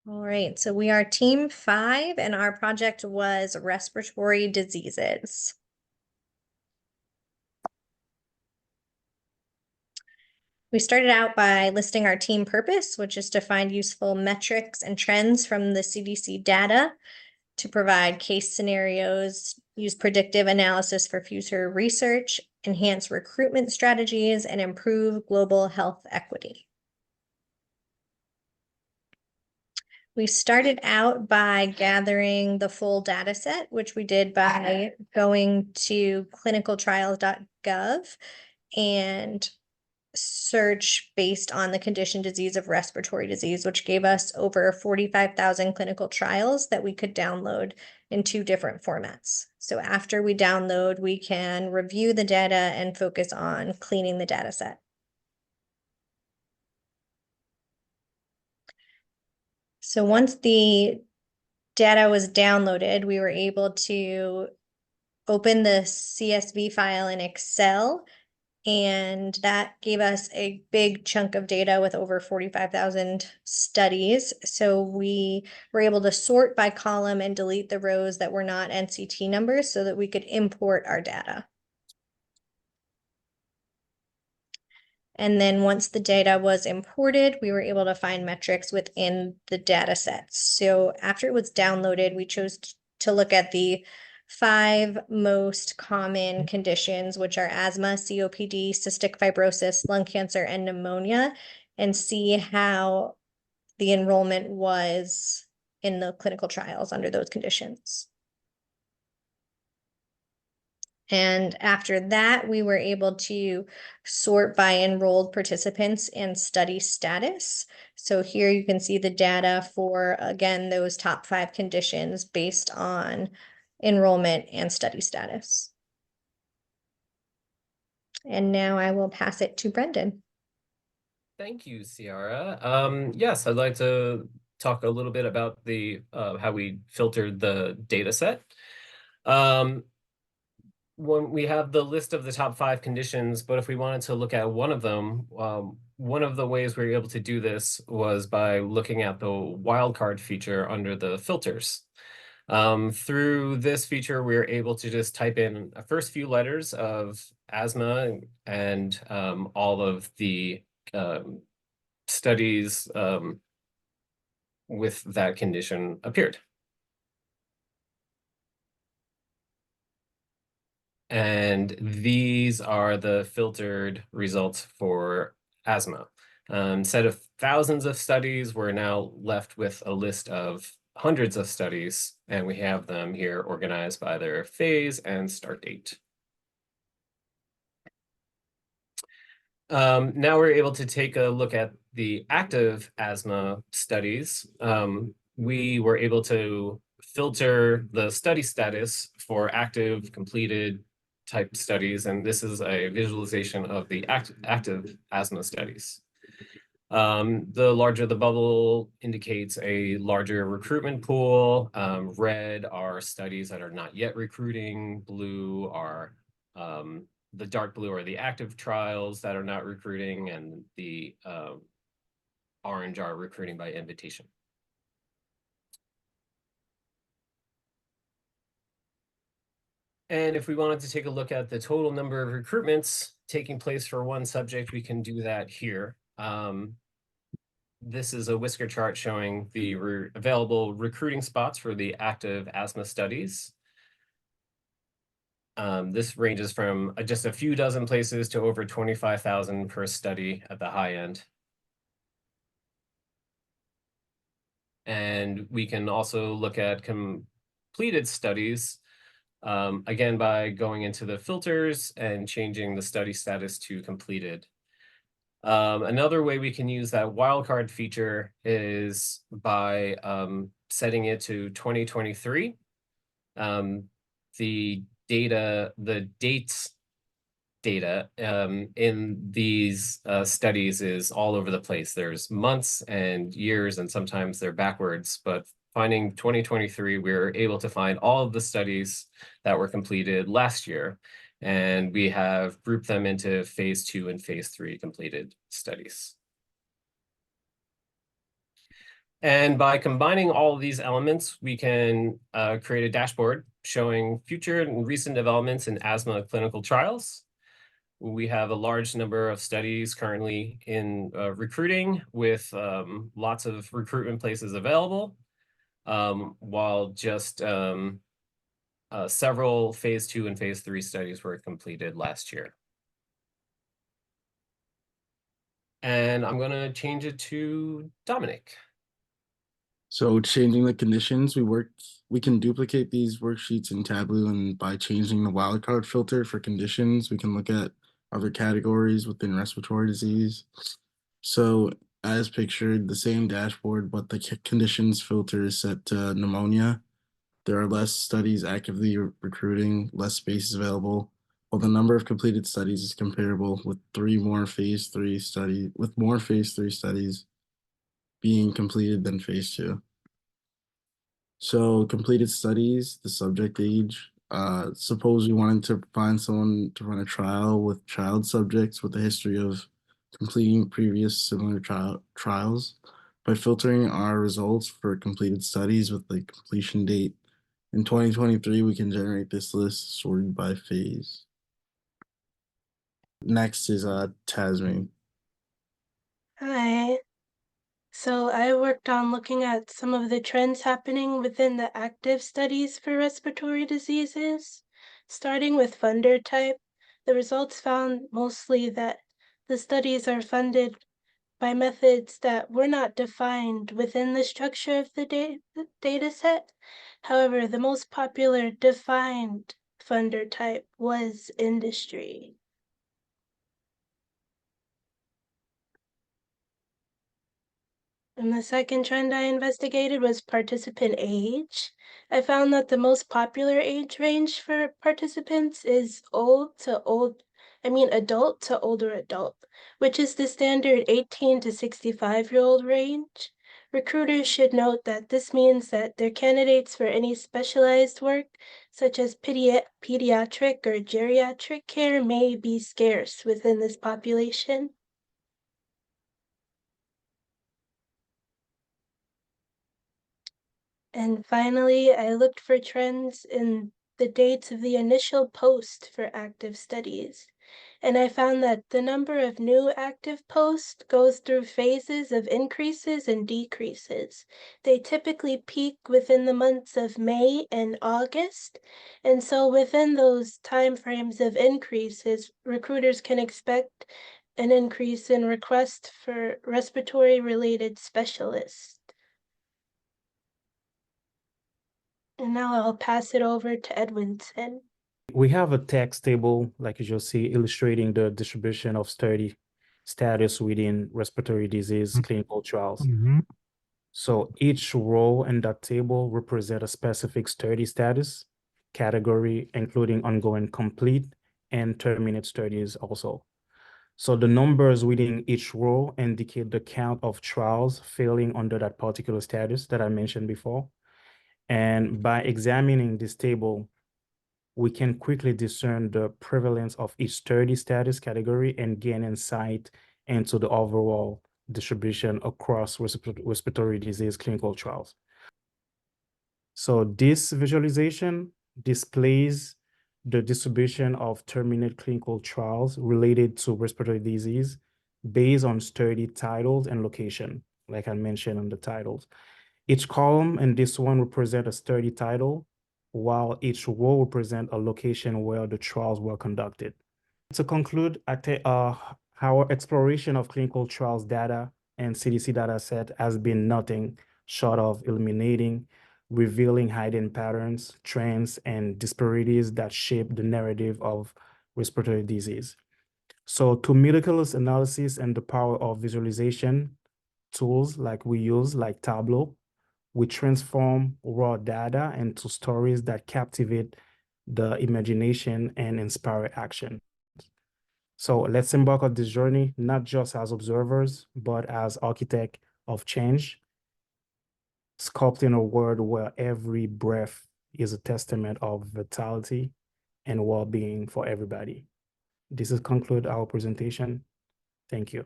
All right, so we are team 5 and our project was respiratory diseases. We started out by listing our team purpose, which is to find useful metrics and trends from the CDC data to provide case scenarios, use predictive analysis for future research, enhance recruitment strategies, and improve global health equity. We started out by gathering the full data set, which we did by going to clinicaltrials.gov and search based on the condition disease of respiratory disease, which gave us over 45,000 clinical trials that we could download in 2 different formats. So after we download, we can review the data and focus on cleaning the data set. So once the data was downloaded, we were able to open the CSV file in Excel, and that gave us a big chunk of data with over 45,000 studies. So we were able to sort by column and delete the rows that were not NCT numbers so that we could import our data. And then once the data was imported, we were able to find metrics within the data sets. So after it was downloaded, we chose to look at the 5 most common conditions, which are asthma, COPD, cystic fibrosis, lung cancer, and pneumonia, and see how the enrollment was in the clinical trials under those conditions. And after that, we were able to sort by enrolled participants and study status. So here you can see the data for, again, those top 5 conditions based on enrollment and study status. And now I will pass it to Brendan. Thank you, Ciara. Yes, I'd like to talk a little bit about the how we filtered the data set. When we have the list of the top 5 conditions, but if we wanted to look at one of them, one of the ways we were able to do this was by looking at the wildcard feature under the filters. Through this feature, we were able to just type in the first few letters of asthma and all of the studies with that condition appeared. And these are the filtered results for asthma. Instead of thousands of studies, we're now left with a list of hundreds of studies, and we have them here organized by their phase and start date. Now we're able to take a look at the active asthma studies. We were able to filter the study status for active, completed type studies, and this is a visualization of the active asthma studies. The larger the bubble indicates a larger recruitment pool. Red are studies that are not yet recruiting. Blue are the dark blue are the active trials that are not recruiting, and the orange are recruiting by invitation. And if we wanted to take a look at the total number of recruitments taking place for one subject, we can do that here. This is a whisker chart showing the available recruiting spots for the active asthma studies. This ranges from just a few dozen places to over 25,000 per study at the high end. And we can also look at completed studies, again, by going into the filters and changing the study status to completed. Another way we can use that wildcard feature is by setting it to 2023. The dates data in these studies is all over the place. There's months and years, and sometimes they're backwards, but finding 2023, we were able to find all of the studies that were completed last year, and we have grouped them into phase 2 and phase 3 completed studies. And by combining all of these elements, we can create a dashboard showing future and recent developments in asthma clinical trials. We have a large number of studies currently in recruiting with lots of recruitment places available, while just several phase 2 and phase 3 studies were completed last year. And I'm going to change it to Dominic. So changing the conditions, we can duplicate these worksheets in Tableau, and by changing the wildcard filter for conditions, we can look at other categories within respiratory disease. So as pictured, the same dashboard, but the conditions filter is set to pneumonia. There are less studies actively recruiting, less space available, while the number of completed studies is comparable with more phase 3 studies being completed than phase 2. So completed studies, the subject age. Suppose we wanted to find someone to run a trial with child subjects with a history of completing previous similar trials. By filtering our results for completed studies with the completion date in 2023, we can generate this list sorted by phase. Next is Tasmin. Hi. So I worked on looking at some of the trends happening within the active studies for respiratory diseases. Starting with funder type, the results found mostly that the studies are funded by methods that were not defined within the structure of the data set. However, the most popular defined funder type was industry. And the second trend I investigated was participant age. I found that the most popular age range for participants is adult to older adult, which is the standard 18 to 65-year-old range. Recruiters should note that this means that their candidates for any specialized work, such as pediatric or geriatric care, may be scarce within this population. And finally, I looked for trends in the dates of the initial post for active studies. And I found that the number of new active posts goes through phases of increases and decreases. They typically peak within the months of May and August. And so within those timeframes of increases, recruiters can expect an increase in requests for respiratory related specialists. And now I'll pass it over to Edwinson. We have a text table, like you just see, illustrating the distribution of study status within respiratory disease clinical trials. So each row in that table represents a specific study status category, including ongoing complete and terminate studies also. So the numbers within each row indicate the count of trials failing under that particular status that I mentioned before. And by examining this table, we can quickly discern the prevalence of each study status category and gain insight into the overall distribution across respiratory disease clinical trials. So this visualization displays the distribution of terminate clinical trials related to respiratory disease based on study titles and location, like I mentioned on the titles. Each column in this one represent a study title, while each row represent a location where the trials were conducted. To conclude, our exploration of clinical trials data and CDC data set has been nothing short of illuminating, revealing hidden patterns, trends, and disparities that shape the narrative of respiratory disease. So to meticulous analysis and the power of visualization tools like we use, like Tableau, we transform raw data into stories that captivate the imagination and inspire action. So let's embark on this journey, not just as observers, but as architects of change, sculpting a world where every breath is a testament of vitality and well-being for everybody. This is conclude our presentation. Thank you.